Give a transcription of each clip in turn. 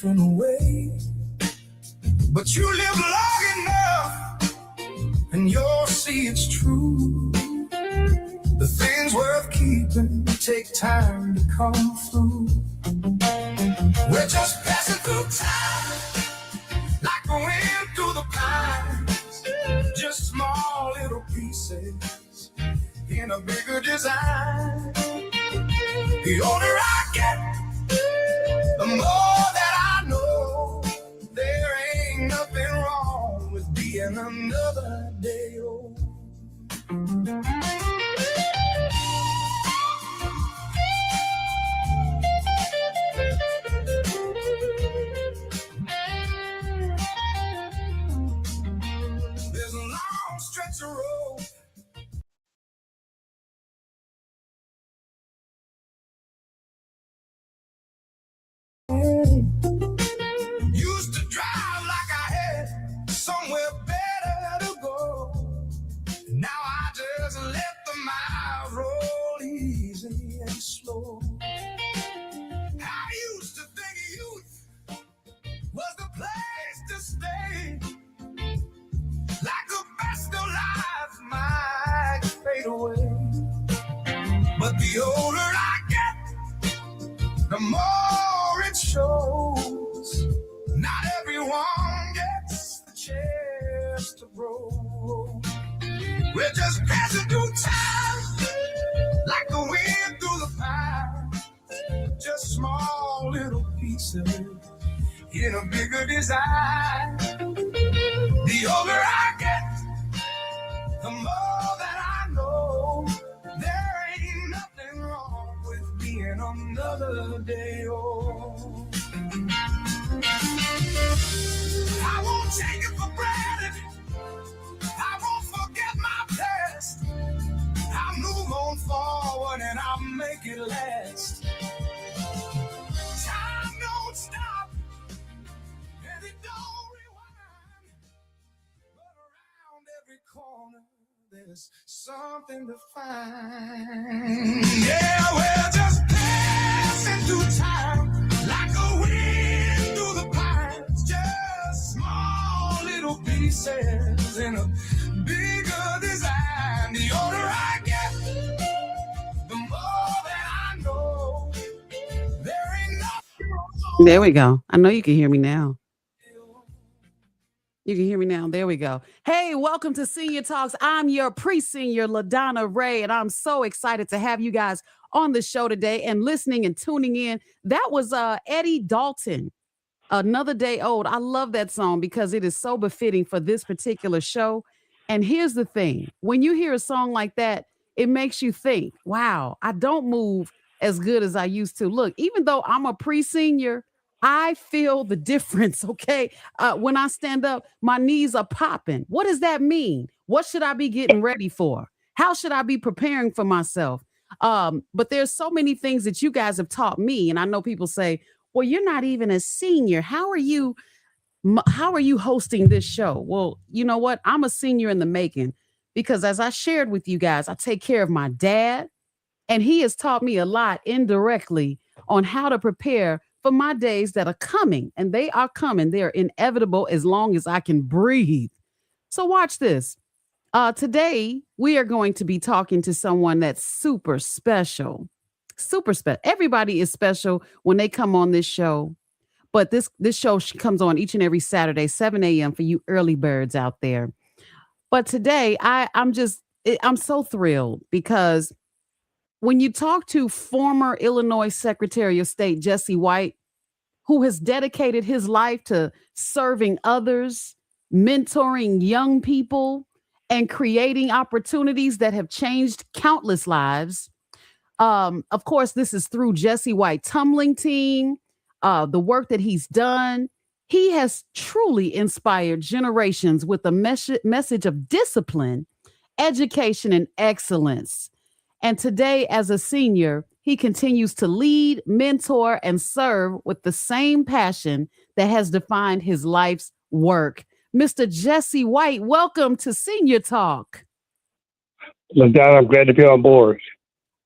different way. But you live long enough and you'll see it's true. The things worth keeping take time to come through. We're just passing through time like the wind through the pines. Just small little pieces in a bigger design. The older I get, the more that I know. There ain't nothing wrong with being another day old. There's a long stretch of road. Used to drive like I had somewhere better to go. Now I just let the miles roll easy and slow. I used to think youth was the place to stay. Like the best of life might fade away. But the older I get, the more it shows. Not everyone gets the chance to grow. We're just passing through time like the wind through the pine. Just small little pieces in a bigger design. The older I get, the more that I know. There ain't nothing wrong with being another day old. I won't take it for granted. I won't forget my past. I'll move on forward and I'll make it last. Time don't stop and it don't rewind. But around every corner there's something to find. Yeah, we're just passing through time like a wind through the pines. Just small little pieces in a bigger design. The older I get, the more that I know. There ain't nothing wrong. There we go. I know you can hear me now. You can hear me now. There we go. Hey, welcome to Senior Talks. I'm your pre-senior, LaDonna Raeh, and I'm so excited to have you guys on the show today and listening and tuning in. That was Eddie Dalton, Another Day Old. I love that song because it is so befitting for this particular show. And here's the thing. When you hear a song like that, it makes you think, wow, I don't move as good as I used to. Look, even though I'm a pre-senior, I feel the difference, okay? When I stand up, my knees are popping. What does that mean? What should I be getting ready for? How should I be preparing for myself? But there's so many things that you guys have taught me. And I know people say, well, you're not even a senior. How are you hosting this show? Well, you know what? I'm a senior in the making because as I shared with you guys, I take care of my dad. And he has taught me a lot indirectly on how to prepare for my days that are coming. And they are coming. They're inevitable as long as I can breathe. So watch this. Today, we are going to be talking to someone that's super special. Super special. Everybody is special when they come on this show. But this show comes on each and every Saturday, 7 a.m. for you early birds out there. But today, I'm so thrilled because when you talk to former Illinois Secretary of State Jesse White, who has dedicated his life to serving others, mentoring young people, and creating opportunities that have changed countless lives. Of course, this is through Jesse White Tumbling Team, the work that he's done. He has truly inspired generations with a message of discipline, education, and excellence. And today, as a senior, he continues to lead, mentor, and serve with the same passion that has defined his life's work. Mr. Jesse White, welcome to Senior Talk. LaDonna, I'm glad to be on board.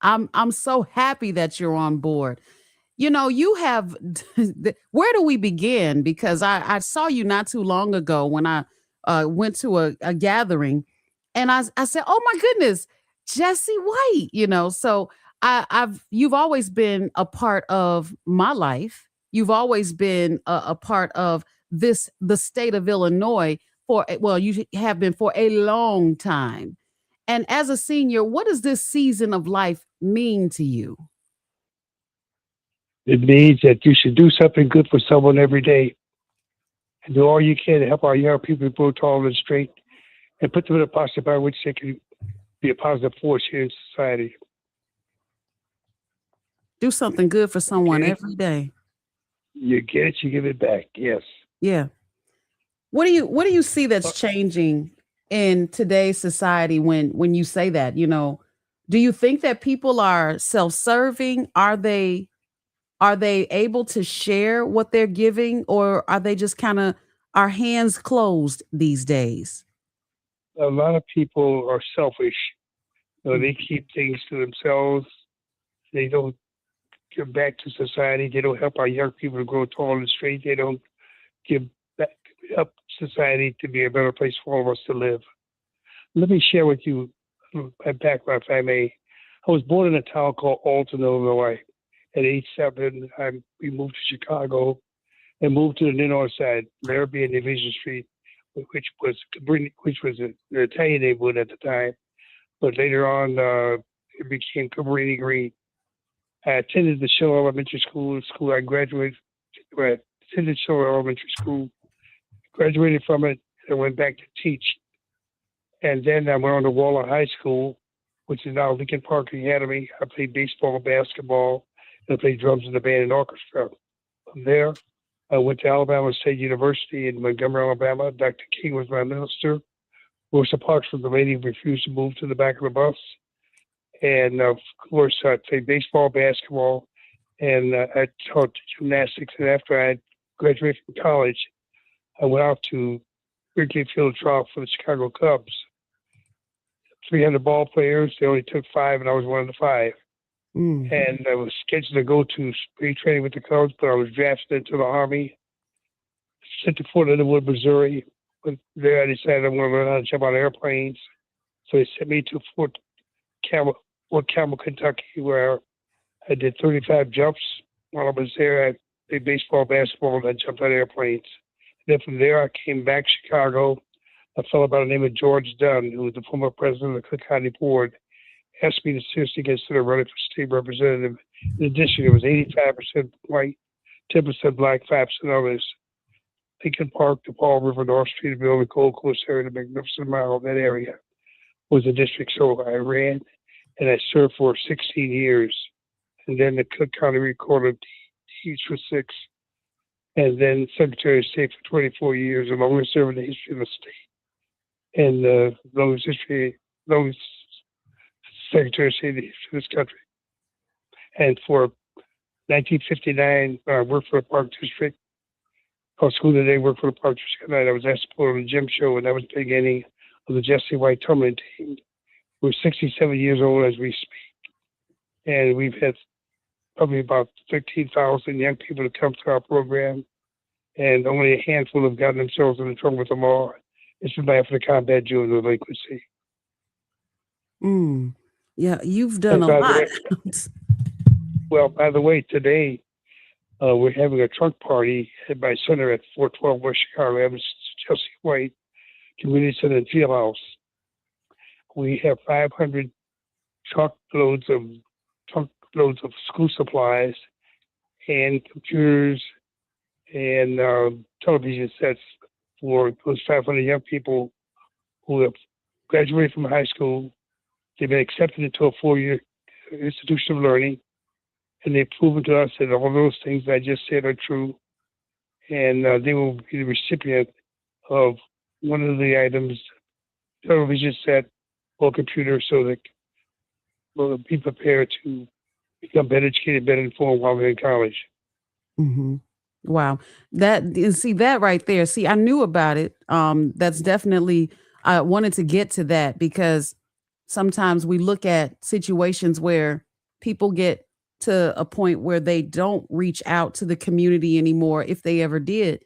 I'm so happy that you're on board. You have, where do we begin? Because I saw you not too long ago when I went to a gathering, and I said, oh my goodness, Jesse White, so you've always been a part of my life. You've always been a part of the state of Illinois well, you have been for a long time. And as a senior, what does this season of life mean to you? It means that you should do something good for someone every day and do all you can to help our young people grow tall and straight and put them in a posture by which they can be a positive force here in society. Do something good for someone Okay? every day. You get it, you give it back. Yes. Yeah. What do you see Uh, that's changing in today's society when you say that? Do you think that people are self-serving? Are they able to share what they're giving, or are they just kind of our hands closed these days? A lot of people are selfish. They Mhm. keep things to themselves. They don't give back to society. They don't help our young people to grow tall and straight. They don't give back, help society to be a better place for all of us to live. Let me share with you my background, if I may. I was born in a town called Alton, Illinois. At age 7, we moved to Chicago and moved to the north side, Larrabee and Division Street, which was an Italian neighborhood at the time. But later on, it became Cabrini Green. I attended the Shell Elementary School. I attended Shell Elementary School, graduated from it, and went back to teach. And then I went on to Waller High School, which is now Lincoln Park Academy. I played baseball, basketball, and I played drums in the band and orchestra. From there, I went to Alabama State University in Montgomery, Alabama. Dr. King was my minister. Rosa Parks was the lady who refused to move to the back of the bus. And of course, I played baseball, basketball, and I taught gymnastics. And after I graduated from college, I went out to Wrigley Field trial for the Chicago Cubs. 300 ball players. They only took five, and I was one of the five. Mm. And I was scheduled to go to spring training with the Cubs, but I was drafted into the Army, sent to Fort Leonard, Missouri. But there, I decided I want to learn how to jump on airplanes. So they sent me to Fort Campbell, Kentucky, where I did 35 jumps. While I was there, I played baseball, basketball, and I jumped on airplanes. And then from there, I came back to Chicago. A fellow by the name of George Dunn, who was the former president of the Cook County Board, asked me to seriously consider running for state representative. In addition, it was 85% white, 10% black, 5% others. Lincoln Park, the Paul River, North Streeterville, the Gold Coast area, the Magnificent Mile, that area was the district. So I ran and I served for 16 years. And then the Cook County Recorder of Deeds for 6. And then Secretary of State for 24 years, the longest serving in the history of the state. And longest Secretary of State in the history of this country. And for 1959, I worked for the Park District. Called School Today, worked for the Park District. And I was asked to put on the gym show, and that was the beginning of the Jesse White Tumblers team. We're 67 years old as we speak. And we've had probably about 13,000 young people to come to our program. And only a handful have gotten themselves into trouble with the law. It's been by for the combat juvenile delinquency. Mm. Yeah, you've done And a by the lot. way, today we're having a trunk party at my center at 412 West Chicago Avenue, Jesse White Community Center and Fieldhouse. We have 500 truckloads of school supplies and computers and television sets for those 500 young people who have graduated from high school. They've been accepted into a 4-year institution of learning, and they've proven to us that all those things I just said are true, and they will be the recipient of one of the items, television set or computer, so that will be prepared to become better educated, better informed while they're in college. Mhm. Wow. See that right there. See, I knew about it. That's definitely I wanted to get to that because sometimes we look at situations where people get to a point where they don't reach out to the community anymore if they ever did.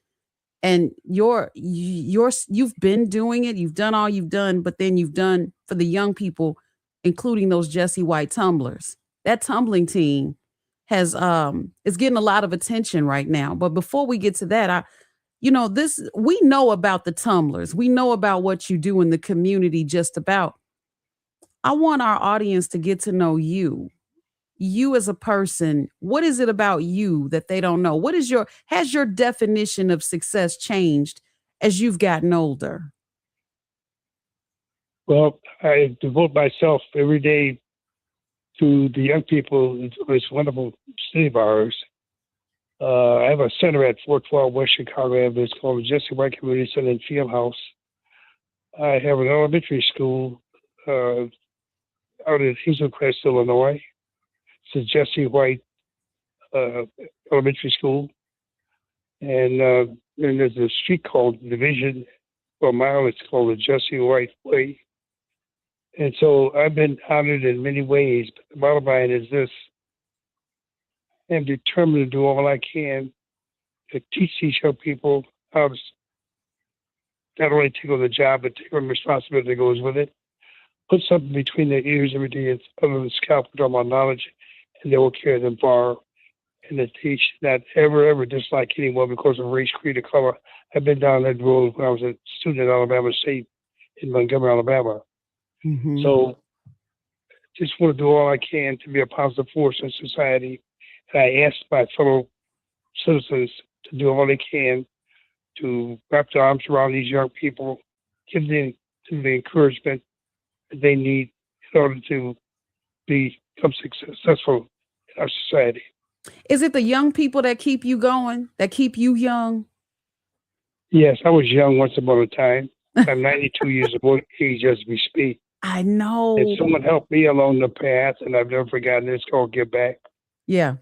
And you've been doing it, you've done all you've done, but then you've done for the young people, including those Jesse White Tumblers. That tumbling team has is getting a lot of attention right now. But before we get to that, this we know about the tumblers. We know about what you do in the community just about. I want our audience to get to know you. You as a person, what is it about you that they don't know? Has your definition of success changed as you've gotten older? Well, I devote myself every day to the young people in this wonderful city of ours. I have a center at 412 West Chicago Avenue. It's called the Jesse White Community Center and Field House. I have an elementary school out in Hazelcrest, Illinois. It's a Jesse White elementary school. And there's a street called Division for a mile. It's called the Jesse White Way. And so I've been honored in many ways. But the bottom line is this: I'm determined to do all I can to teach these young people how to not only take on the job, but take on the responsibility that goes with it. Put something between their ears every day other than scalp with all my knowledge, and they will carry them far. And to teach not ever dislike anyone because of race, creed, or color. I've been down that road when I was a student at Alabama State in Montgomery, Alabama. Mm-hmm. So just want to do all I can to be a positive force in society. And I ask my fellow citizens to do all they can to wrap their arms around these young people, give them the encouragement that they need in order to become successful in our society. Is it the young people that keep you going, that keep you young? Yes, I was young once upon a time. I'm 92 years of age as we speak. I know. And someone helped me along the path, and I've never forgotten it. It's called Give Back. Yeah.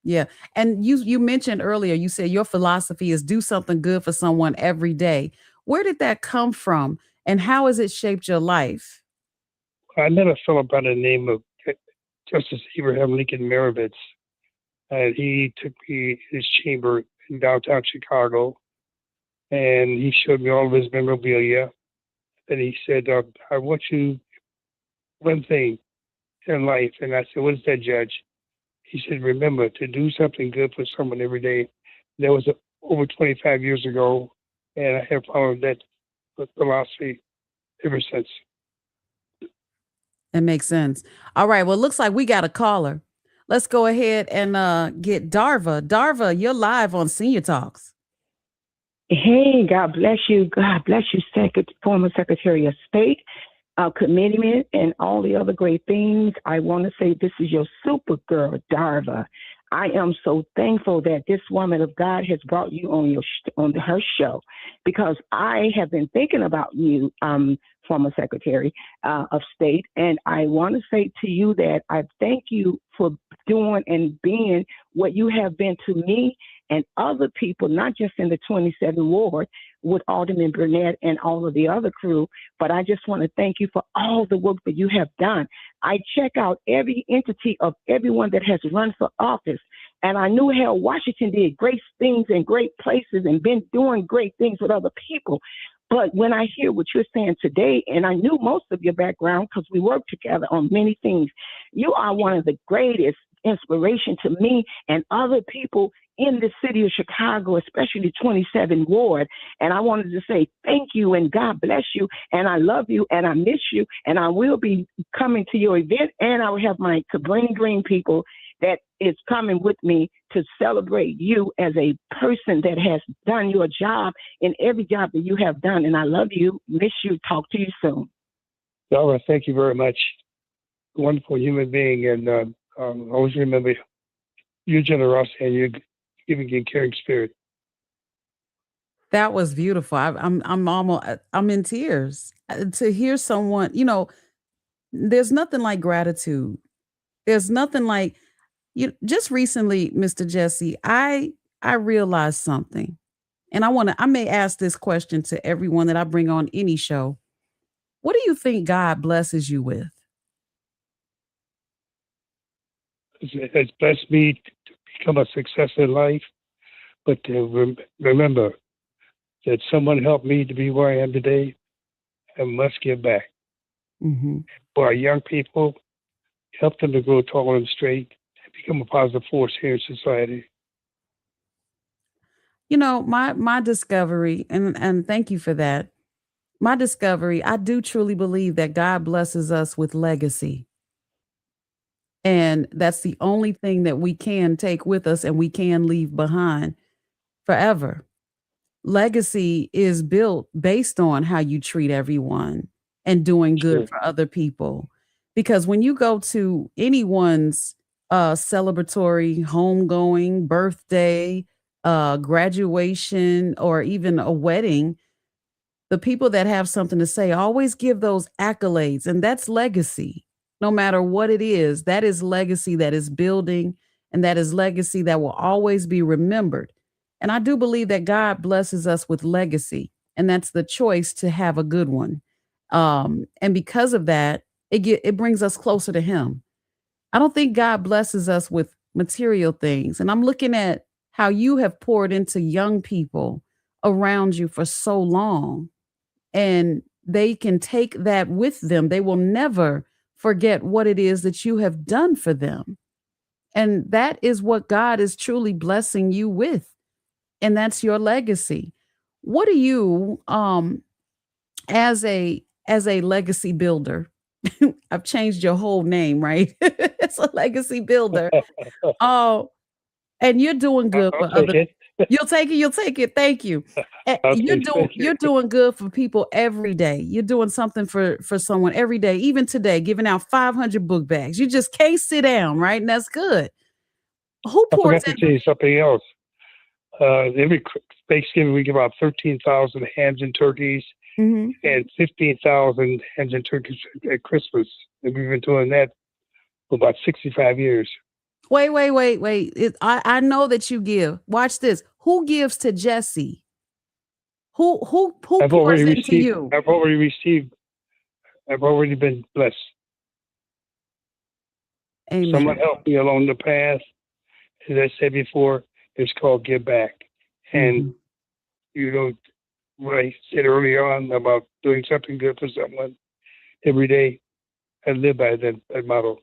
Yeah. And you mentioned earlier, you said your philosophy is do something good for someone every day. Where did that come from? And how has it shaped your life? I met a fellow by the name of Justice Abraham Lincoln Marovitz, and he took me to his chamber in downtown Chicago, and he showed me all of his memorabilia. And he said, I want you one thing in life. And I said, what is that, Judge? He said, remember to do something good for someone every day. That was over 25 years ago, and I have followed that philosophy ever since. That makes sense. All right. Well, it looks like we got a caller. Let's go ahead and get Darva. Darva, you're live on Senior Talks. Hey, God bless you. God bless you, former Secretary of State, committeeman, and all the other great things. I want to say this is your super girl, Darva. I am so thankful that this woman of God has brought you on her show, because I have been thinking about you, former Secretary of State, and I want to say to you that I thank you for doing and being what you have been to me and other people, not just in the 27th Ward with Alderman Burnett and all of the other crew, but I just want to thank you for all the work that you have done. I check out every entity of everyone that has run for office, and I knew how Washington did great things in great places and been doing great things with other people. But when I hear what you're saying today, and I knew most of your background because we worked together on many things, you are one of the greatest inspiration to me and other people in the city of Chicago, especially 27th Ward. And I wanted to say thank you and God bless you. And I love you and I miss you. And I will be coming to your event, and I will have my Cabrini Green people that is coming with me to celebrate you as a person that has done your job in every job that you have done. And I love you, miss you, talk to you soon. Laura, thank you very much. Wonderful human being, and always remember your generosity and your giving and caring spirit. That was beautiful. I'm in tears to hear someone. There's nothing like gratitude. There's nothing like you. Just recently, Mr. Jesse, I realized something, and I may ask this question to everyone that I bring on any show. What do you think God blesses you with? has blessed me to become a success in life. But remember that someone helped me to be where I am today. I must give back. Mm-hmm. For our young people, help them to grow tall and straight and become a positive force here in society. You know, my discovery, and thank you for that. My discovery, I do truly believe that God blesses us with legacy. And that's the only thing that we can take with us and we can leave behind forever. Legacy is built based on how you treat everyone and doing good Sure. for other people. Because when you go to anyone's celebratory homegoing, birthday, graduation, or even a wedding, the people that have something to say always give those accolades, and that's legacy. No matter what it is, that is legacy that is building, and that is legacy that will always be remembered. And I do believe that God blesses us with legacy, and that's the choice to have a good one. And because of that, it brings us closer to Him. I don't think God blesses us with material things. And I'm looking at how you have poured into young people around you for so long, and they can take that with them. They will never forget what it is that you have done for them. And that is what God is truly blessing you with. And that's your legacy. What do you as a legacy builder? I've changed your whole name, right? It's a legacy builder. Oh, and you're doing good I'll for take other. it. You'll take it. Thank you. I'll You're take it. doing Thank you. you're doing good for people every day. You're doing something for someone every day, even today, giving out 500 book bags. You just can't sit down, right? And that's good. Who I pours forgot to in? tell you something else. Every Thanksgiving, we give out 13,000 hams and turkeys Mhm. and 15,000 hams and turkeys at Christmas. And we've been doing that for about 65 years. Wait. I know that you give. Watch this. Who gives to Jesse? Who I've pours already into received, you? I've already received, I've already been blessed. Someone Amen. helped me along the path. As I said before, it's called give back. And, Mhm. you know, what I said earlier on about doing something good for someone every day, I live by that motto.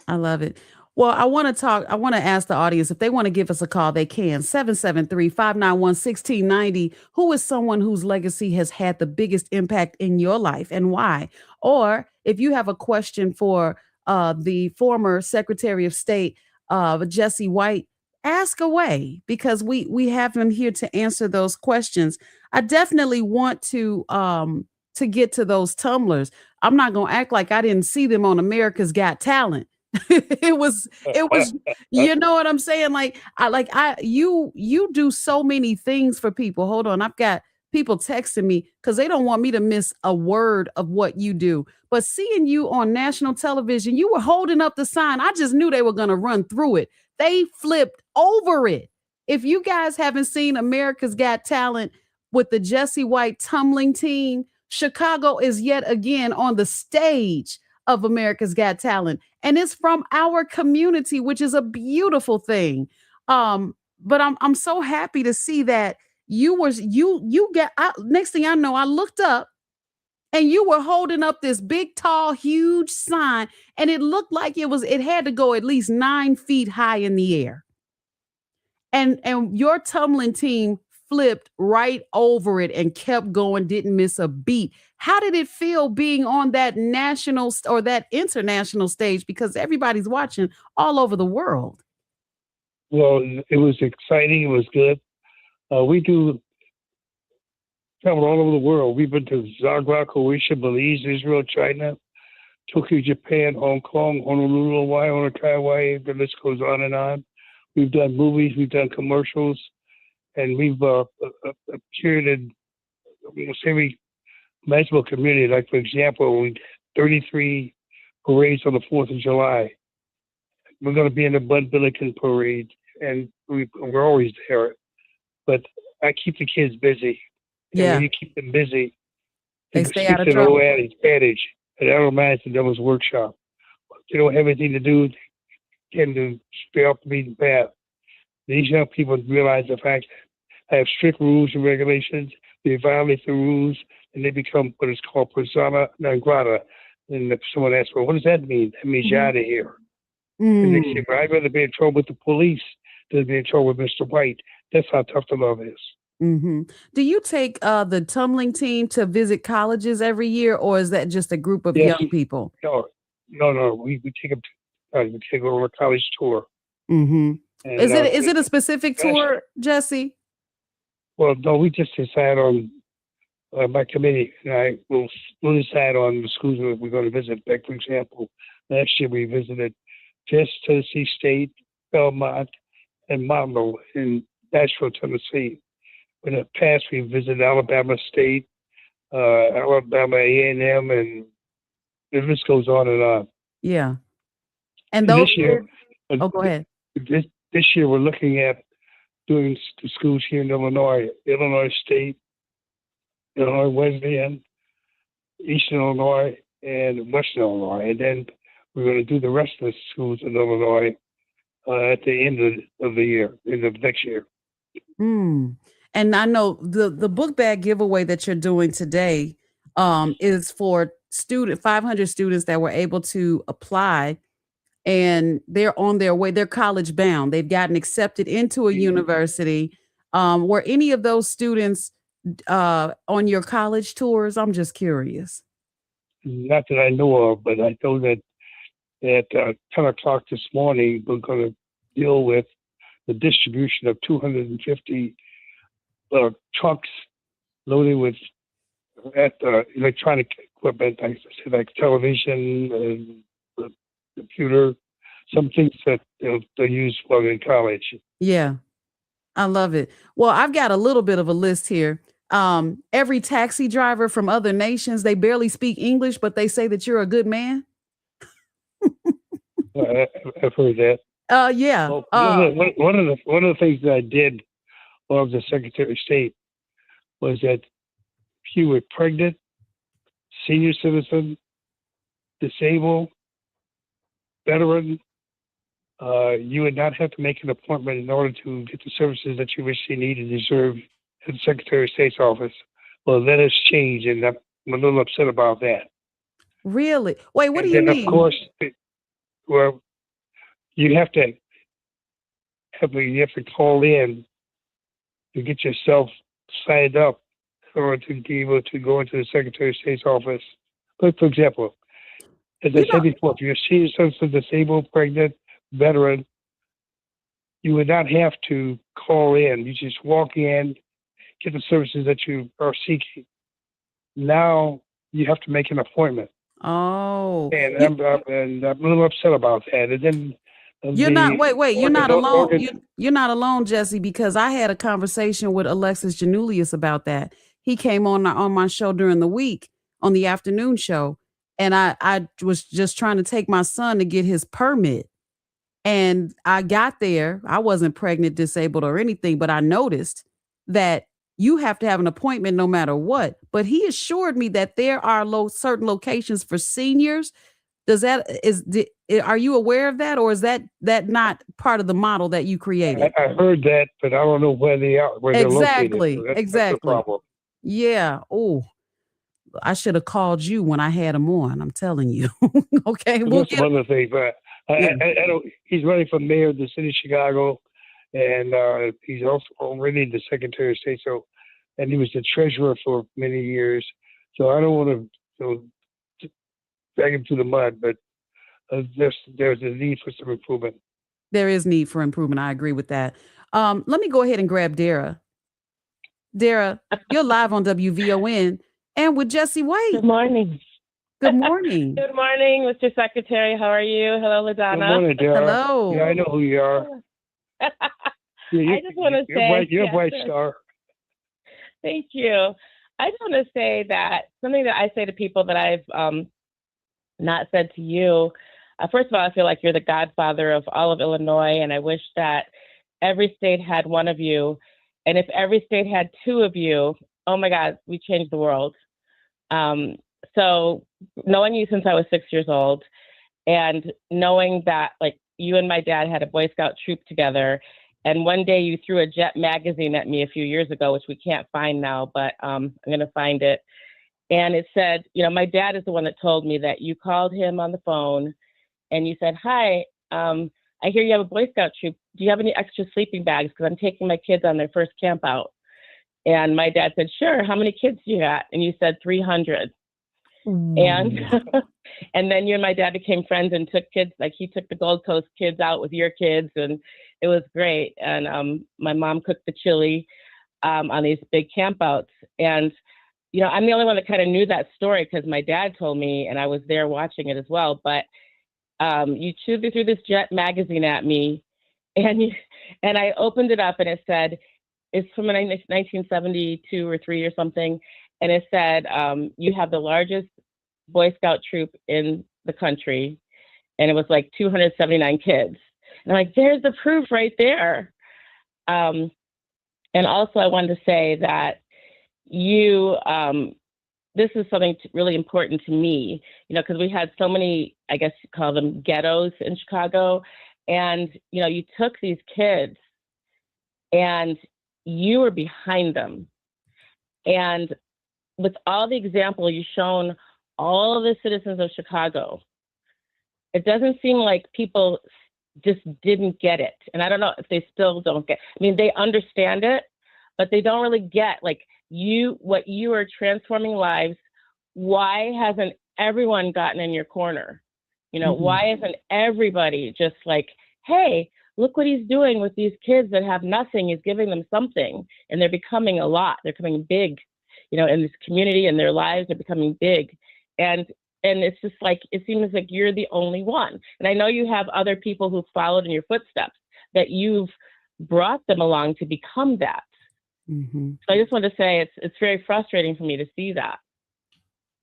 I love it. Well, I want to ask the audience if they want to give us a call, they can. 773-591-1690. Who is someone whose legacy has had the biggest impact in your life and why? Or if you have a question for the former Secretary of State, Jesse White, ask away because we have him here to answer those questions. I definitely want to get to those tumblers. I'm not going to act like I didn't see them on America's Got Talent. It was you know what I'm saying, you do so many things for people. Hold on, I've got people texting me because they don't want me to miss a word of what you do, but seeing you on national television, you were holding up the sign. I just knew they were going to run through it. They flipped over it. If you guys haven't seen America's Got Talent with the Jesse White tumbling team, Chicago is yet again on the stage of America's Got Talent, and it's from our community, which is a beautiful thing. But I'm so happy to see that you get. Next thing I know, I looked up and you were holding up this big, tall, huge sign, and it looked like it had to go at least 9 feet high in the air, and your tumbling team flipped right over it and kept going, didn't miss a beat. How did it feel being on that national or that international stage, because everybody's watching all over the world? Well, it was exciting. It was good. We do travel all over the world. We've been to Zagreb, Croatia, Belize, Israel, China, Tokyo, Japan, Hong Kong, Honolulu, Hawaii. The list goes on and on. We've done movies, we've done commercials, and we've appeared in almost every magical community. Like, for example, we 33 parades on the 4th of July. We're going to be in the Bud Billiken parade, and we're always there. But I keep the kids busy. And Yeah, when you keep them busy, they it stay speaks out of to the old trouble. adage, and that reminds the Devil's Workshop. They don't have anything to do. tend to stay off the beaten path. These young people realize the fact that have strict rules and regulations. They violate the rules, and they become what is called persona non grata. And if someone asks, well, what does that mean? That means you're out of here. And they say, well, I'd rather be in trouble with the police than be in trouble with Mr. White. That's how tough the love is. Do you take the tumbling team to visit colleges every year, or is that just a group of Yes. young people? No. We take them. We take them on a college tour. And, is it a specific tour, Jesse? Well, no. We just decide on my committee and I will decide on the schools that we're going to visit. Like, for example, last year we visited Tennessee State, Belmont, and Monmouth in Nashville, Tennessee. In the past, we visited Alabama State, Alabama A&M, and the list goes on and on. Yeah. And those this year, go ahead. This year, we're looking at doing the schools here in Illinois State, Illinois Wesleyan, Eastern Illinois, and Western Illinois. And then we're going to do the rest of the schools in Illinois at the end of the year, end of next year. And I know the book bag giveaway that you're doing today is for 500 students that were able to apply, and they're on their way. They're college bound. They've gotten accepted into a university. Were any of those students on your college tours? I'm just curious. Not that I know of, but I know that at 10 o'clock this morning, we're going to deal with the distribution of 250 trucks loaded with electronic equipment, like television and computer, some things that they use while in college. Yeah, I love it. Well, I've got a little bit of a list here. Every taxi driver from other nations, they barely speak English, but they say that you're a good man. I've heard that. Yeah. Well, one of the things that I did while I was the Secretary of State was that if you were pregnant, senior citizen, disabled, veteran, you would not have to make an appointment in order to get the services that you richly need and deserve at the Secretary of State's office. Well, that has changed, and I'm a little upset about that. Really? Wait, what do you mean? Of course, well, you have to call in to get yourself signed up in order to be able to go into the Secretary of State's office. But for example, as I said before, if you're a senior citizen, disabled, pregnant, veteran, you would not have to call in. You just walk in, get the services that you are seeking. Now you have to make an appointment. Oh, and I'm a little upset about that. And then you're not. Wait. You're not alone. You're not alone, Jesse. Because I had a conversation with Alexis Janulius about that. He came on my show during the week on the afternoon show, and I was just trying to take my son to get his permit. And I got there. I wasn't pregnant, disabled, or anything, but I noticed that you have to have an appointment no matter what. But he assured me that there are certain locations for seniors. Are you aware of that, or is that not part of the model that you created? I heard that, but I don't know where they are. Where exactly. They're located. Exactly. That's the problem. Yeah. Oh, I should have called you when I had him on. I'm telling you. Okay. That's another thing, but I don't. He's running for mayor of the city of Chicago, and he's also already the Secretary of State. So, and he was the treasurer for many years. So I don't want to drag him through the mud, but there's a need for some improvement. There is need for improvement. I agree with that. Let me go ahead and grab Dara. Dara, you're live on WVON and with Jesse White. Good morning. Good morning. Good morning, Mr. Secretary. How are you? Hello, LaDonna. Good morning, Dara. Hello. Yeah, I know who you are. I just want to say you're a bright star. Thank you. I just want to say that something that I say to people that I've not said to you. First of all, I feel like you're the godfather of all of Illinois, and I wish that every state had one of you. And if every state had two of you, oh my God, we changed the world. So knowing you since I was 6 years old, and knowing that like you and my dad had a Boy Scout troop together. And one day you threw a Jet magazine at me a few years ago, which we can't find now, but I'm going to find it. And it said, my dad is the one that told me that you called him on the phone and you said, hi, I hear you have a Boy Scout troop. Do you have any extra sleeping bags? Because I'm taking my kids on their first camp out. And my dad said, sure. How many kids do you got? And you said 300. And and then you and my dad became friends and took kids, like he took the Gold Coast kids out with your kids, and it was great. And my mom cooked the chili on these big campouts. And, I'm the only one that kind of knew that story because my dad told me, and I was there watching it as well. But you threw this Jet magazine at me, and I opened it up, and it said, it's from 1972 or 3 or something. And it said, you have the largest Boy Scout troop in the country. And it was like 279 kids. And I'm like, there's the proof right there. And also I wanted to say that this is something really important to me, because we had so many, I guess you call them ghettos in Chicago. And, you took these kids and you were behind them. And with all the example you've shown all the citizens of Chicago, it doesn't seem like people just didn't get it. And I don't know if they still don't get, they understand it, but they don't really get what you are transforming lives. Why hasn't everyone gotten in your corner? Why isn't everybody just like, hey, look what he's doing with these kids that have nothing. He's giving them something, and they're becoming a lot. They're becoming big, in this community, and their lives are becoming big. And it's just like, it seems like you're the only one. And I know you have other people who followed in your footsteps, that you've brought them along to become that. Mm-hmm. So I just want to say it's very frustrating for me to see that.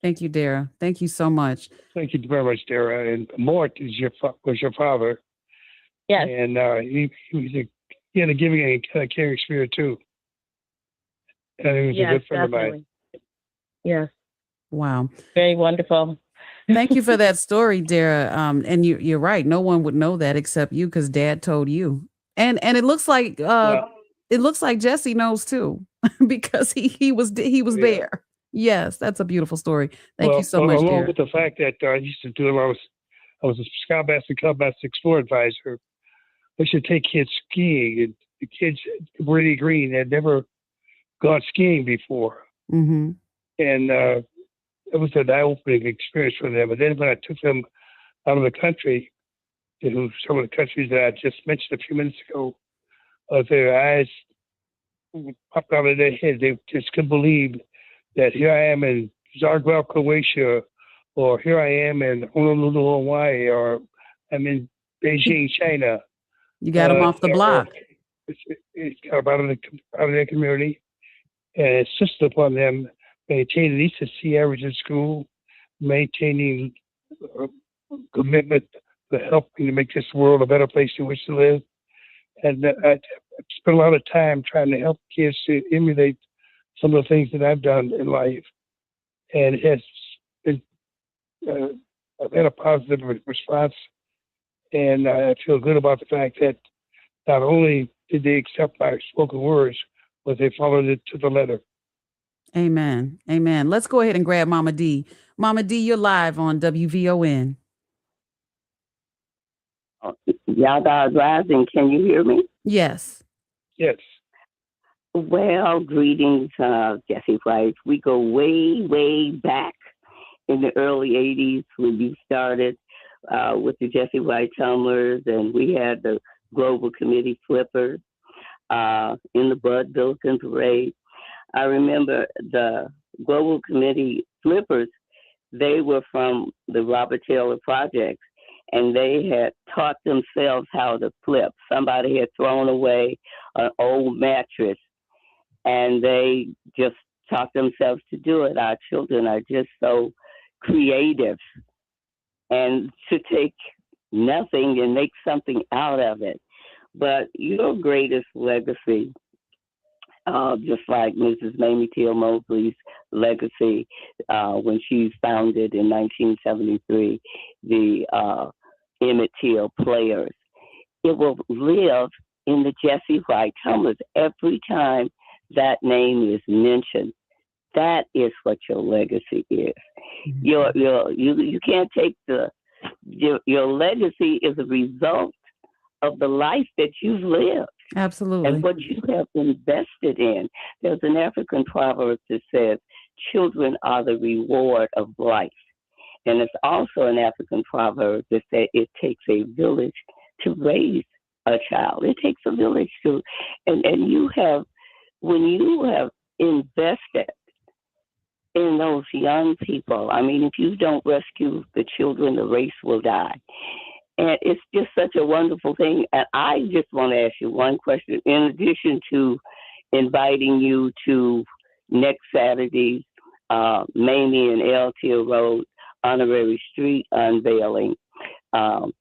Thank you, Dara. Thank you so much. Thank you very much, Dara. And Mort was your father. Yes. And he had a giving and kind of caring spirit too. And he was a good friend of mine. Yes. Wow. Very wonderful. Thank you for that story, Dara. And you're right. No one would know that except you, because Dad told you. And it looks like Jesse knows too, because he was there. Yes, that's a beautiful story. Thank you so much, along Dara. with the fact that I used to do I was a Scoutmaster Cubmaster Explorer advisor. I should take kids skiing, and the kids were really green. Had never gone skiing before. Mm-hmm. And it was an eye-opening experience for them. But then when I took them out of the country, to some of the countries that I just mentioned a few minutes ago, their eyes popped out of their head. They just couldn't believe that here I am in Zagreb, Croatia, or here I am in Honolulu, Hawaii, or I'm in Beijing, China. You got them off the block. It's got out of their community, and it's just upon them maintaining at least a C average in school, maintaining commitment to helping to make this world a better place in which to live. And I spent a lot of time trying to help kids to emulate some of the things that I've done in life. And it has been, I've had a positive response. And I feel good about the fact that not only did they accept my spoken words, but they followed it to the letter. Amen. Amen. Let's go ahead and grab Mama D. Mama D, you're live on WVON. Y'all guys rising. Can you hear me? Yes. Yes. Well, greetings, Jesse White. We go way, way back in the early 80s when you started with the Jesse White Tumblers, and we had the Global Committee Flippers in the Bud Billiken Parade. I remember the Global Committee Flippers, they were from the Robert Taylor Projects, and they had taught themselves how to flip. Somebody had thrown away an old mattress, and they just taught themselves to do it. Our children are just so creative, and to take nothing and make something out of it. But your greatest legacy, just like Mrs. Mamie Till Mosley's legacy when she founded in 1973 the Emmett Till Players. it will live in the Jesse White Tumblers every time that name is mentioned. That is what your legacy is. Mhm. You can't take your legacy is a result of the life that you've lived and Absolutely. what you have invested in. There's an African proverb that says, children are the reward of life. And it's also an African proverb that says it takes a village to raise a child. It takes a village to, and you have, when you have invested in those young people, I mean, if you don't rescue the children, the race will die. And it's just such a wonderful thing. And I just want to ask you one question. In addition to inviting you to next Saturday's Mamie and L. Till Road Honorary Street unveiling, July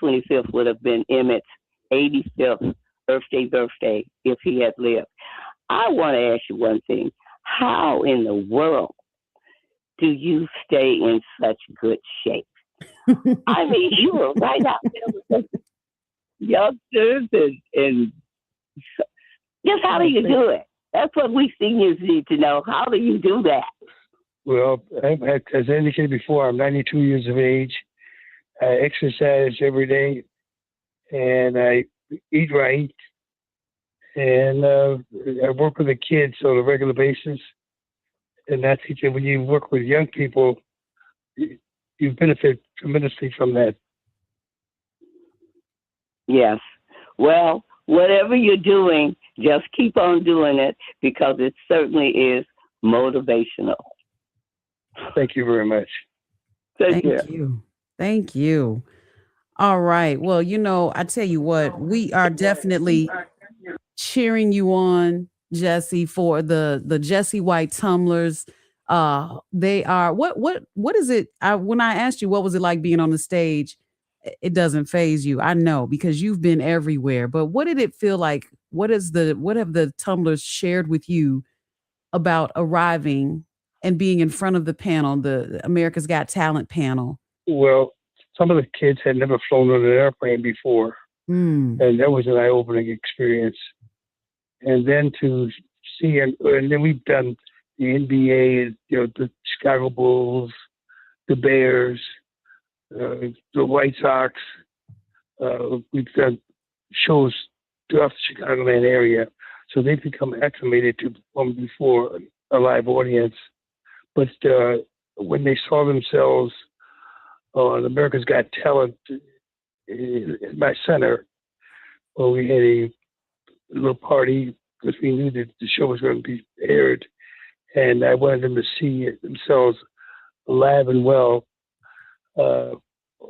25th would have been Emmett's 85th birthday if he had lived. I want to ask you one thing. How in the world do you stay in such good shape? I mean, you were right out there with the youngsters and just how do you do it? That's what we seniors need to know. How do you do that? Well, as I indicated before, I'm 92 years of age. I exercise every day, and I eat right, and I work with the kids on a regular basis. And that's when you work with young people, you benefit tremendously from that. Yes. Well, whatever you're doing, just keep on doing it because it certainly is motivational. Thank you very much. Thank you. Thank you. Thank you. All right. Well, I tell you what, we are definitely cheering you on, Jesse, for the Jesse White Tumblers. They are what is it? When I asked you what was it like being on the stage, it doesn't phase you. I know because you've been everywhere. But what did it feel like? What have the Tumblers shared with you about arriving and being in front of the panel, the America's Got Talent panel? Well, some of the kids had never flown on an airplane before, Mm. and that was an eye-opening experience. And then to see, and then we've done the NBA, the Chicago Bulls, the Bears, the White Sox. We've done shows throughout the Chicagoland area, so they've become acclimated to perform before a live audience. But when they saw themselves on America's Got Talent in my center, well, we had a little party because we knew that the show was going to be aired, and I wanted them to see themselves alive and well on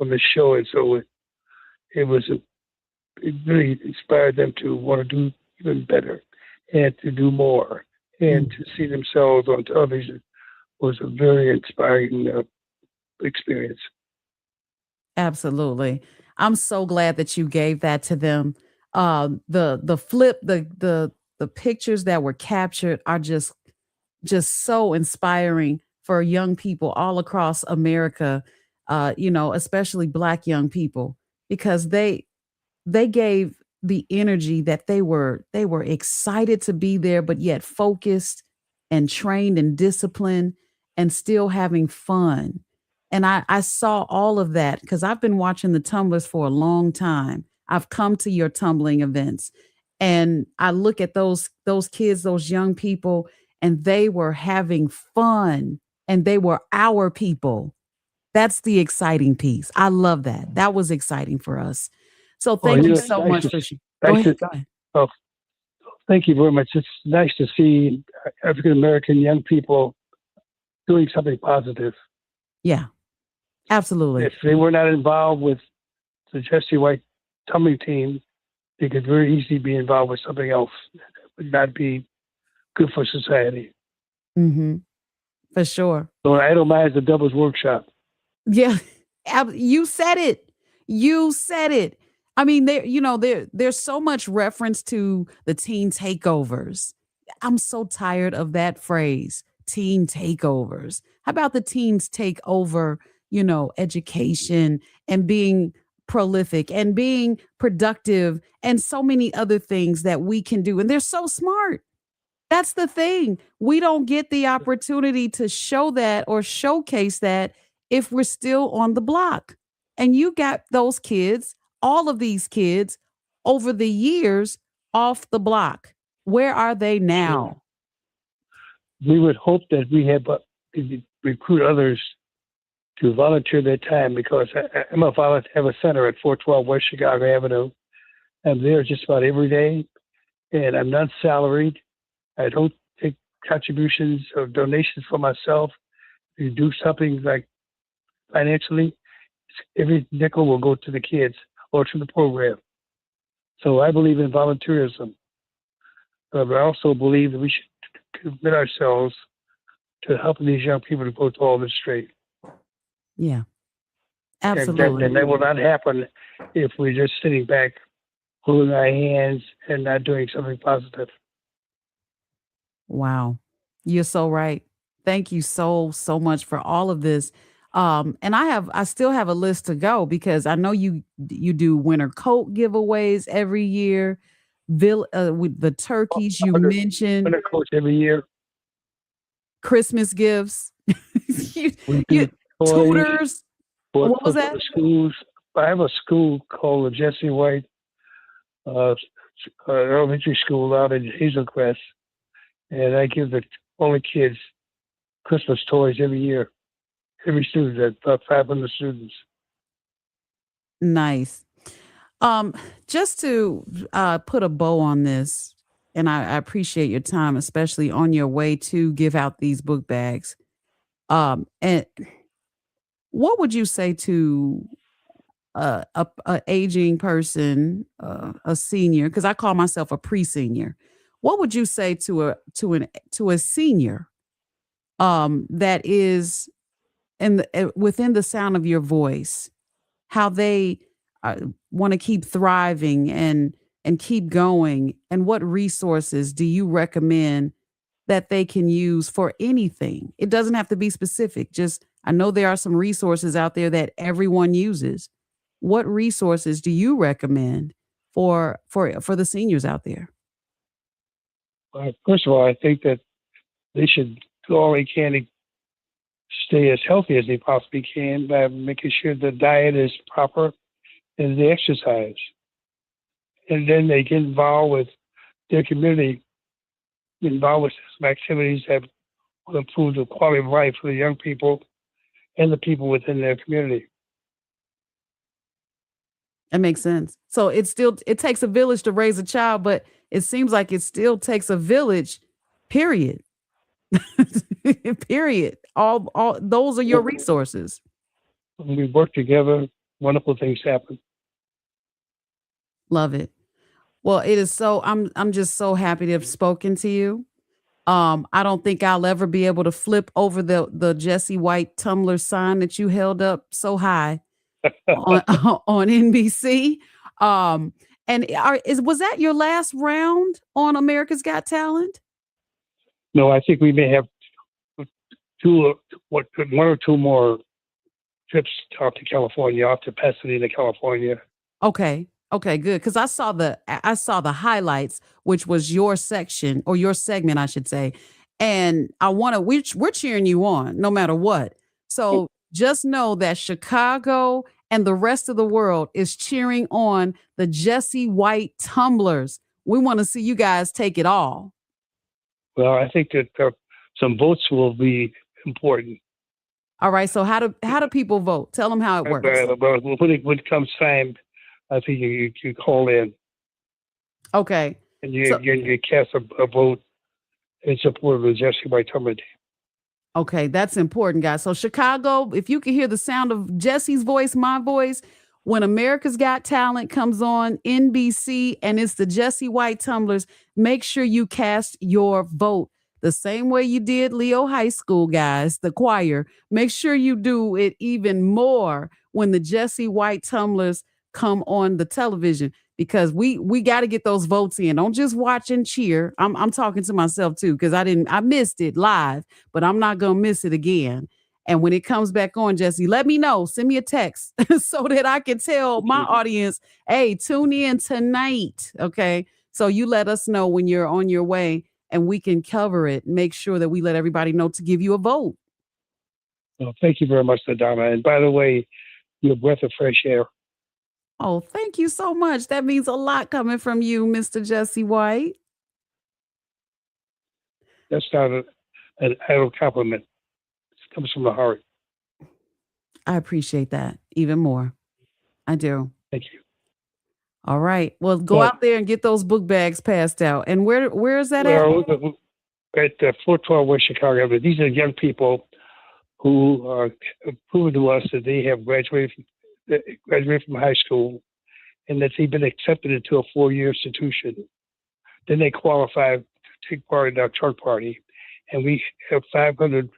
the show, and so it really inspired them to want to do even better and to do more, and to see themselves on television was a very inspiring experience. Absolutely. I'm so glad that you gave that to them. The pictures that were captured are just so inspiring for young people all across America, especially Black young people, because they gave the energy that they were excited to be there, but yet focused and trained and disciplined and still having fun. And I saw all of that because I've been watching the tumblers for a long time. I've come to your tumbling events and I look at those kids, those young people, and they were having fun and they were our people. That's the exciting piece. I love that. That was exciting for us. So Well, thank you it's so nice much to for go nice ahead. to Go ahead. oh, thank you very much. It's nice to see African American young people doing something positive. Yeah, absolutely. If they were not involved with the Jesse White tumbling team, they could very easily be involved with something else that would not be good for society. Hmm. For sure. So I idolize the Devil's Workshop. Yeah. You said it. You said it. I mean, there's so much reference to the teen takeovers. I'm so tired of that phrase, teen takeovers. How about the teens take over, education and being prolific and being productive and so many other things that we can do. And they're so smart. That's the thing. We don't get the opportunity to show that or showcase that if we're still on the block. And you got those kids, all of these kids over the years off the block. Where are they now? We would hope that we have recruit others to volunteer their time, because I'm a volunteer, have a center at 412 West Chicago Avenue. I'm there just about every day, and I'm not salaried. I don't take contributions or donations for myself. To do something like financially, every nickel will go to the kids or to the program. So I believe in volunteerism. But I also believe that we should commit ourselves to helping these young people to go to all this straight. Yeah, absolutely. And that will not happen if we're just sitting back, holding our hands and not doing something positive. Wow. You're so right. Thank you so much for all of this. And I still have a list to go, because I know you do winter coat giveaways every year. With the turkeys you mentioned, Winter coats every year. Christmas gifts, We do toys, tutors. for What was that? the schools. I have a school called the Jesse White Elementary School out in Hazelcrest, and I give the only kids Christmas toys every year. Every student, about 500 students. Nice. Just to put a bow on this, and I appreciate your time, especially on your way to give out these book bags. And what would you say to a aging person, a senior? Because I call myself a pre-senior. What would you say to a senior that is within the sound of your voice, how they want to keep thriving and keep going, and what resources do you recommend that they can use for anything? It doesn't have to be specific. Just, I know there are some resources out there that everyone uses. What resources do you recommend for the seniors out there? First of all, I think that they should do all they can to stay as healthy as they possibly can by making sure the diet is proper and the exercise. And then they get involved with their community, involved with some activities that will improve the quality of life for the young people and the people within their community. That makes sense. So it takes a village to raise a child, but it seems like it still takes a village, period. Period. All those are your resources. When we work together, wonderful things happen. Love it. Well, it is so I'm just so happy to have spoken to you. I don't think I'll ever be able to flip over the Jesse White Tumbler sign that you held up so high on NBC. And was that your last round on America's Got Talent? No, I think we may have one or two more trips out to California, off to Pasadena, California. Okay, good. Because I saw the highlights, which was your section, or your segment, I should say. And we're cheering you on no matter what. So just know that Chicago and the rest of the world is cheering on the Jesse White Tumblers. We want to see you guys take it all. Well, I think that some votes will be important. All right. So how do people vote? Tell them how it works. But when it comes time, I think you call in. Okay. And you cast a vote in support of the Jesse White Tumblers. Okay, that's important, guys. So Chicago, if you can hear the sound of Jesse's voice, my voice, when America's Got Talent comes on NBC and it's the Jesse White Tumblers, make sure you cast your vote the same way you did Leo High School, guys, the choir. Make sure you do it even more when the Jesse White Tumblers come on the television, because we got to get those votes in. Don't just watch and cheer. I'm talking to myself too, because I missed it live, but I'm not gonna miss it again. And when it comes back on, Jesse, let me know. Send me a text so that I can tell my audience, hey, tune in tonight. Okay. So you let us know when you're on your way and we can cover it. Make sure that we let everybody know to give you a vote. Well, thank you very much, LaDonna. And by the way, you're a breath of fresh air. Oh, thank you so much. That means a lot coming from you, Mr. Jesse White. That's not an idle compliment. It comes from the heart. I appreciate that even more. I do. Thank you. All right. Well, go out there and get those book bags passed out. And where is that at? Well, at 412 West Chicago Avenue. These are young people who are proven to us that they have graduated from high school and that they've been accepted into a 4-year institution. Then they qualify to take part in our truck party. And we have 500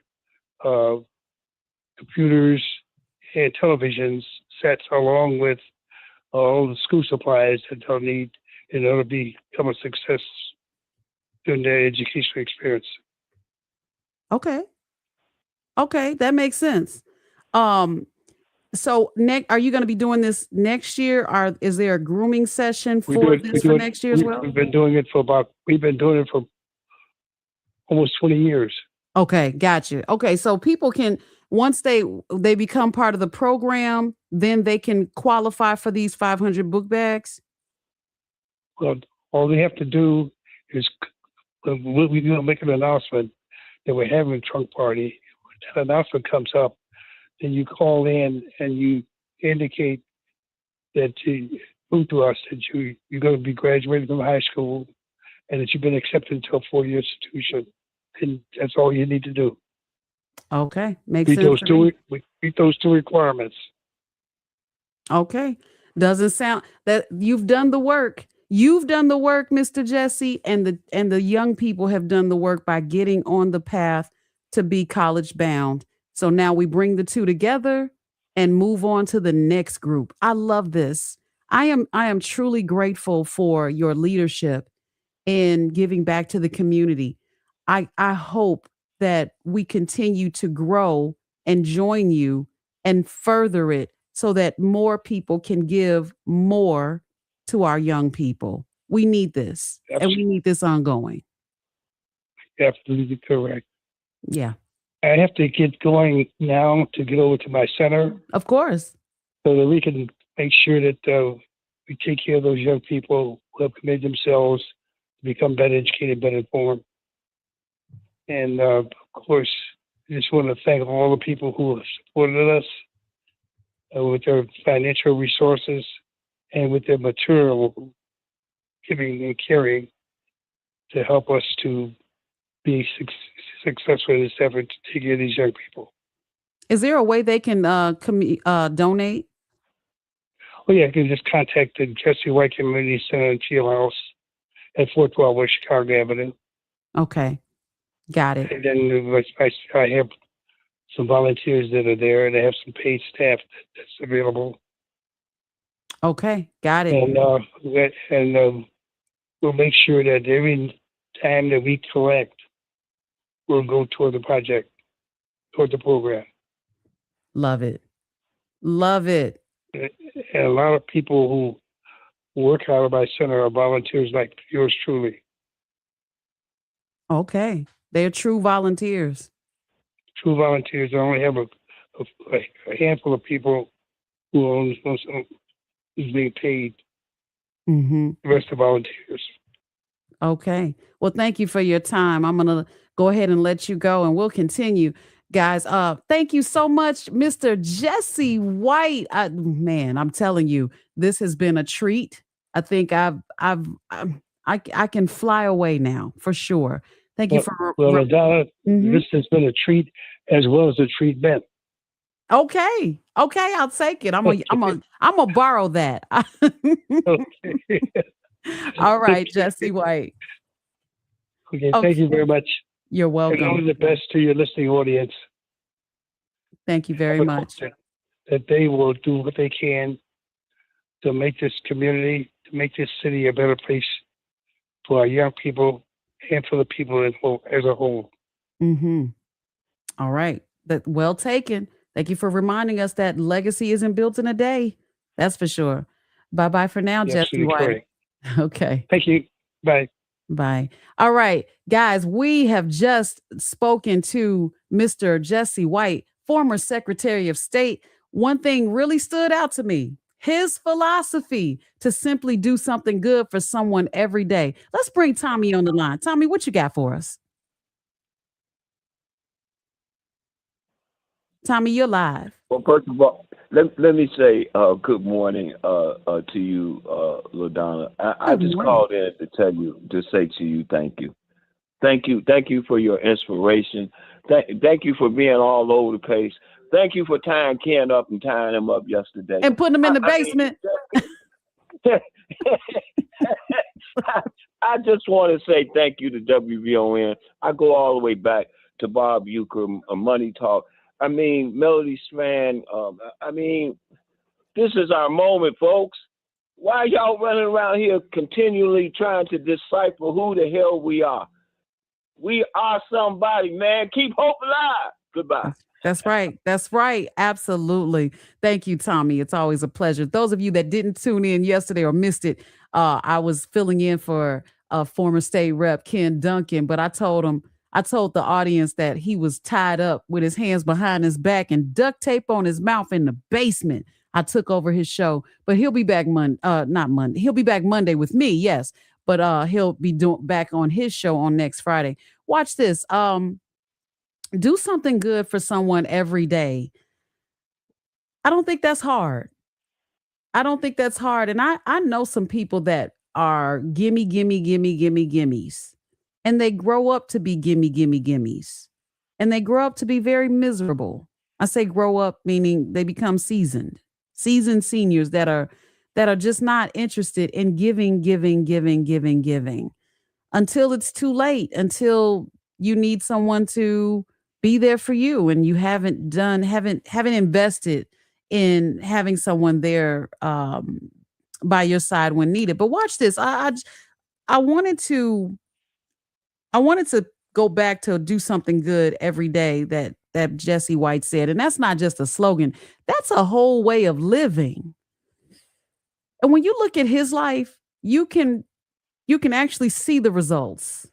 computers and televisions sets along with all the school supplies that they'll need in order to become a success in their educational experience. Okay. Okay, that makes sense. So are you going to be doing this next year? Or is there a grooming session for next year as well? We've been doing it for almost 20 years. Okay, gotcha. Okay, so people can, once they become part of the program, then they can qualify for these 500 book bags. Well, all they have to do is we're going to make an announcement that we're having a trunk party. When that announcement comes up, then you call in and you indicate that you prove to us that you're going to be graduating from high school and that you've been accepted into a 4-year institution. And that's all you need to do. Okay, makes sense. We meet those two requirements. Okay, doesn't sound that you've done the work. You've done the work, Mr. Jesse, and the young people have done the work by getting on the path to be college bound. So now we bring the two together and move on to the next group. I love this. I am truly grateful for your leadership in giving back to the community. I hope that we continue to grow and join you and further it so that more people can give more to our young people. We need this. Absolutely. And we need this ongoing. Absolutely correct. Yeah. I have to get going now to get over to my center Of course. so that we can make sure that we take care of those young people who have committed themselves to become better educated, better informed. And of course, I just want to thank all the people who have supported us with their financial resources and with their material giving and caring to help us to be successful in this effort to take care of these young people. Is there a way they can donate? Oh yeah, you can just contact the Jesse White Community Center and Field House at 412 West Chicago Avenue. Okay. Got it. And then I have some volunteers that are there, and I have some paid staff that's available. Okay. Got it. And we'll make sure that every time that we collect, we'll go toward the project, toward the program. Love it. Love it. And a lot of people who work out of my center are volunteers like yours truly. Okay. They're true volunteers. True volunteers. I only have a handful of people who is being paid. Mm-hmm. The rest are volunteers. Okay. Well, thank you for your time. I'm going to go ahead and let you go and we'll continue. Guys, thank you so much, Mr. Jesse White. Man, I'm telling you, this has been a treat. I think I can fly away now for sure. Thank you for. Well, LaDonna, This has been a treat as well as a treatment. Okay, I'll take it. I'm gonna borrow that. Okay. All right, Jesse White. Okay, thank you very much. You're welcome. And all the best to your listening audience. Thank you very much. That they will do what they can to make this community, to make this city a better place for our young people and for the people as a whole. Mm-hmm. All right. That well taken. Thank you for reminding us that legacy isn't built in a day. That's for sure. Bye bye for now, You're Jesse absolutely White. correct. Okay. Thank you. Bye. Bye. All right, guys, we have just spoken to Mr. Jesse White, former Secretary of State. One thing really stood out to me, his philosophy to simply do something good for someone every day. Let's bring Tommy on the line. Tommy, what you got for us? Tommy, you're live. Well, first of all, let me say good morning to you, LaDonna. I Good just morning. called in to say to you, thank you for your inspiration. Thank you for being all over the place. Thank you for tying Ken up and tying him up yesterday. And putting him in the I mean, basement. I just want to say thank you to WVON. I go all the way back to Bob Euchre, Money Talk. I mean, Melody Strand. I mean, this is our moment, folks. Why are y'all running around here continually trying to decipher who the hell we are? We are somebody, man. Keep hope alive. Goodbye. That's right. That's right. Absolutely. Thank you, Tommy. It's always a pleasure. Those of you that didn't tune in yesterday or missed it, I was filling in for former state rep Ken Duncan, but I told the audience that he was tied up with his hands behind his back and duct tape on his mouth in the basement. I took over his show, but he'll be back not Monday. He'll be back Monday with me, yes, but he'll be back on his show on next Friday. Watch this. Do something good for someone every day. I don't think that's hard. I don't think that's hard. And I know some people that are gimme, gimme, gimme, gimme, gimmies. And they grow up to be gimme, gimme, gimmies. And they grow up to be very miserable. I say grow up meaning they become seasoned seniors that are just not interested in giving until it's too late, until you need someone to be there for you and you haven't invested in having someone there by your side when needed. But watch this. I wanted to go back to do something good every day that Jesse White said, and that's not just a slogan. That's a whole way of living. And when you look at his life, you can actually see the results.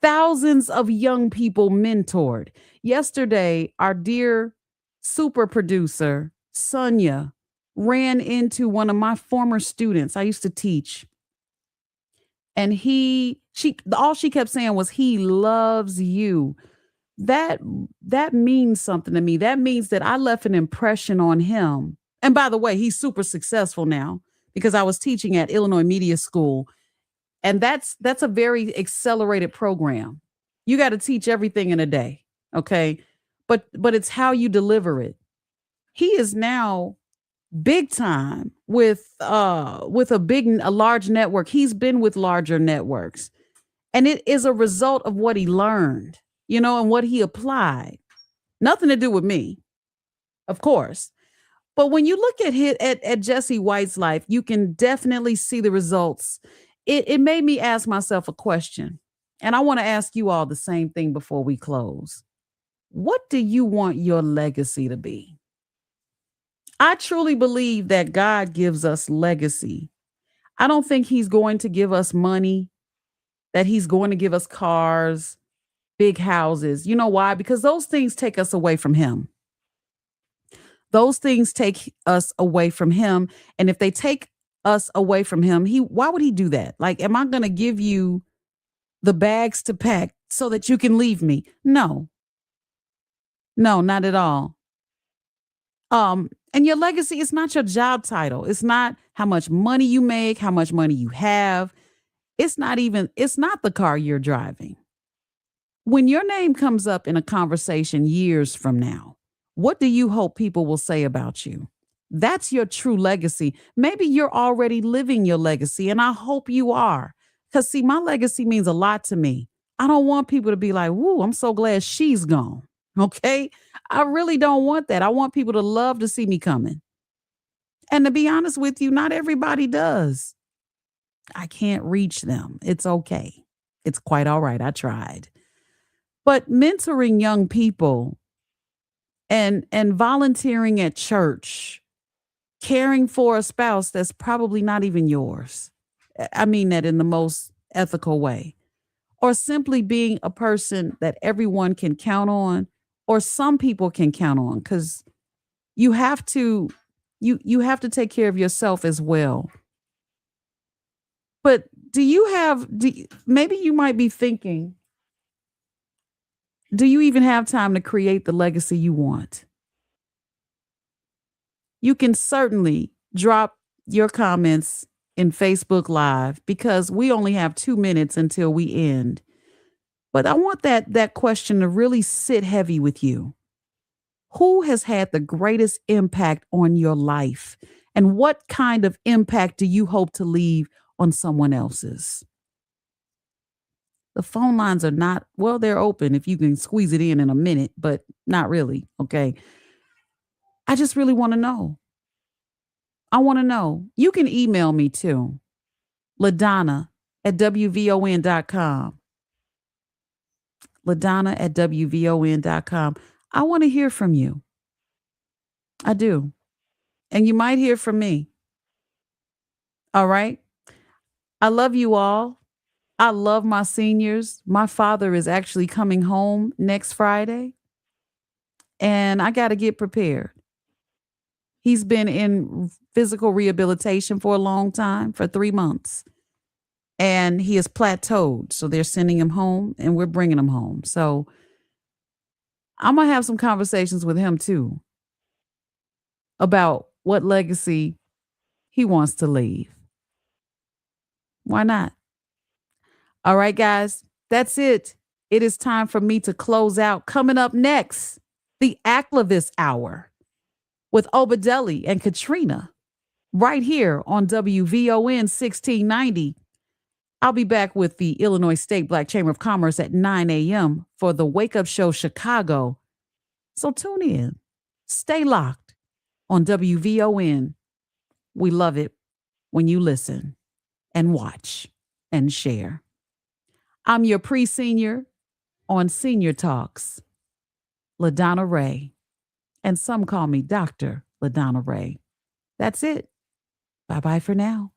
Thousands of young people mentored. Yesterday, our dear super producer, Sonia, ran into one of my former students I used to teach. And all she kept saying was, he loves you. That means something to me. That means that I left an impression on him. And by the way, he's super successful now because I was teaching at Illinois Media School. And that's a very accelerated program. You got to teach everything in a day, okay? But it's how you deliver it. He is now big time with a large network. He's been with larger networks. And it is a result of what he learned, and what he applied. Nothing to do with me, of course. But when you look at Jesse White's life, you can definitely see the results. It made me ask myself a question, and I want to ask you all the same thing before we close. What do you want your legacy to be? I truly believe that God gives us legacy. I don't think he's going to give us money, that he's going to give us cars, big houses. You know why? Because those things take us away from him. Those things take us away from him. And if they take us away from him, why would he do that? Like, am I going to give you the bags to pack so that you can leave me? No, not at all. And your legacy is not your job title. It's not how much money you make, how much money you have. It's not the car you're driving. When your name comes up in a conversation years from now, what do you hope people will say about you? That's your true legacy. Maybe you're already living your legacy, and I hope you are. Because, see, my legacy means a lot to me. I don't want people to be like, woo, I'm so glad she's gone. Okay? I really don't want that. I want people to love to see me coming. And to be honest with you, not everybody does. I can't reach them. It's okay. It's quite all right. I tried. But mentoring young people and volunteering at church, caring for a spouse that's probably not even yours. I mean that in the most ethical way. Or simply being a person that everyone can count on, or some people can count on, because you have to you have to take care of yourself as well. But maybe you might be thinking, do you even have time to create the legacy you want? You can certainly drop your comments in Facebook Live, because we only have 2 minutes until we end. But I want that question to really sit heavy with you. Who has had the greatest impact on your life? And what kind of impact do you hope to leave on someone else's? The phone lines are not, well, they're open if you can squeeze it in a minute, but not really. Okay. I just really want to know. I want to know. You can email me too. LaDonna at WVON.com. LaDonna at WVON.com. I want to hear from you. I do. And you might hear from me. All right. I love you all. I love my seniors. My father is actually coming home next Friday, and I got to get prepared. He's been in physical rehabilitation for a long time, for 3 months, and he has plateaued. So they're sending him home, and we're bringing him home. So I'm going to have some conversations with him too about what legacy he wants to leave. Why not? All right, guys, that's it. It is time for me to close out. Coming up next, the Activist Hour with Obadeli and Katrina right here on WVON 1690. I'll be back with the Illinois State Black Chamber of Commerce at 9 a.m. for the Wake Up Show Chicago. So tune in. Stay locked on WVON. We love it when you listen and watch and share. I'm your pre-senior on Senior Talks, LaDonna Raeh, and some call me Dr. LaDonna Raeh. That's it. Bye-bye for now.